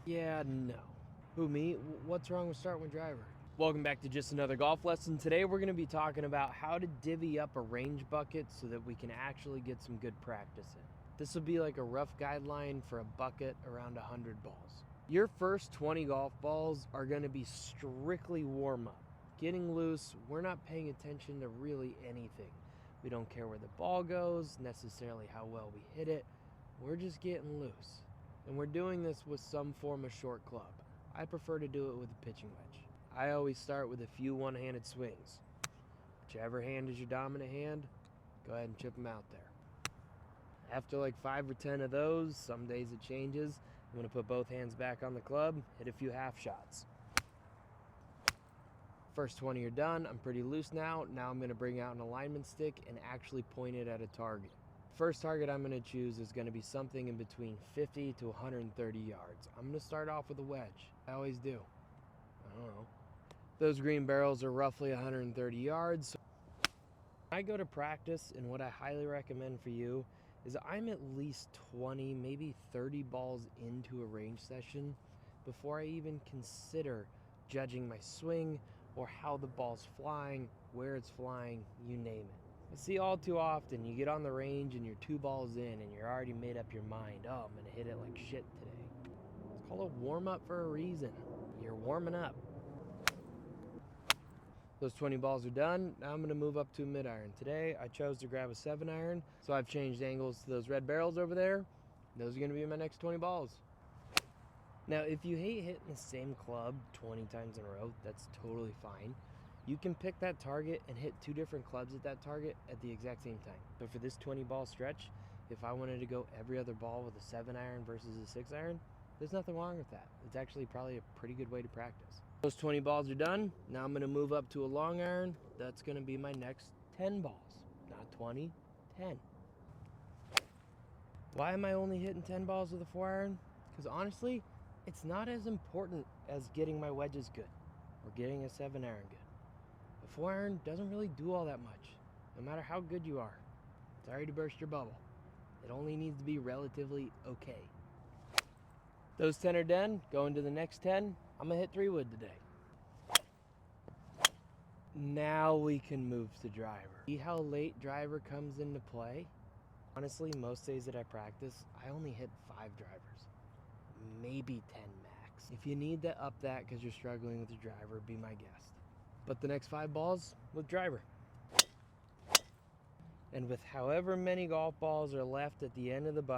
Yeah, no. Who, me? What's wrong with starting with driver? Welcome back to Just Another Golf Lesson. Today we're going to be talking about how to divvy up a range bucket so that we can actually get some good practice in. This will be like a rough guideline for a bucket around 100 balls. Your first 20 golf balls are going to be strictly warm-up. Getting loose, we're not paying attention to really anything. We don't care where the ball goes, necessarily how well we hit it. We're just getting loose. And we're doing this with some form of short club. I prefer to do it with a pitching wedge. I always start with a few one-handed swings. Whichever hand is your dominant hand, go ahead and chip them out there. After like 5 or 10 of those, some days it changes, I'm going to put both hands back on the club, hit a few half shots. First 20 are done, I'm pretty loose now. Now I'm going to bring out an alignment stick and actually point it at a target. First target I'm going to choose is going to be something in between 50 to 130 yards. I'm going to start off with a wedge. I always do. I don't know. Those green barrels are roughly 130 yards. When I go to practice, and what I highly recommend for you is I'm at least 20, maybe 30 balls into a range session before I even consider judging my swing or how the ball's flying, where it's flying, you name it. I see all too often you get on the range and you're 2 balls in and you're already made up your mind, oh, I'm gonna hit it like shit today. It's called a warm-up for a reason. You're warming up. Those 20 balls are done. Now I'm gonna move up to a mid-iron. Today I chose to grab a 7-iron, so I've changed angles to those red barrels over there. Those are gonna be my next 20 balls. Now, if you hate hitting the same club 20 times in a row, that's totally fine. You can pick that target and hit 2 different clubs at that target at the exact same time. So for this 20 ball stretch, if I wanted to go every other ball with a 7-iron versus a 6-iron, there's nothing wrong with that. It's actually probably a pretty good way to practice. Those 20 balls are done. Now I'm gonna move up to a long iron. That's gonna be my next 10 balls. Not 20, 10. Why am I only hitting 10 balls with a 4-iron? Because honestly, it's not as important as getting my wedges good or getting a 7-iron good. A 4-iron doesn't really do all that much, no matter how good you are. Sorry to burst your bubble. It only needs to be relatively okay. Those 10 are done. Going to the next 10. I'm gonna hit 3-wood today. Now we can move to driver. See how late driver comes into play? Honestly, most days that I practice, I only hit 5 drivers. Maybe 10 max. If you need to up that because you're struggling with your driver, be my guest. But the next 5 balls with driver. And with however many golf balls are left at the end of the bucket,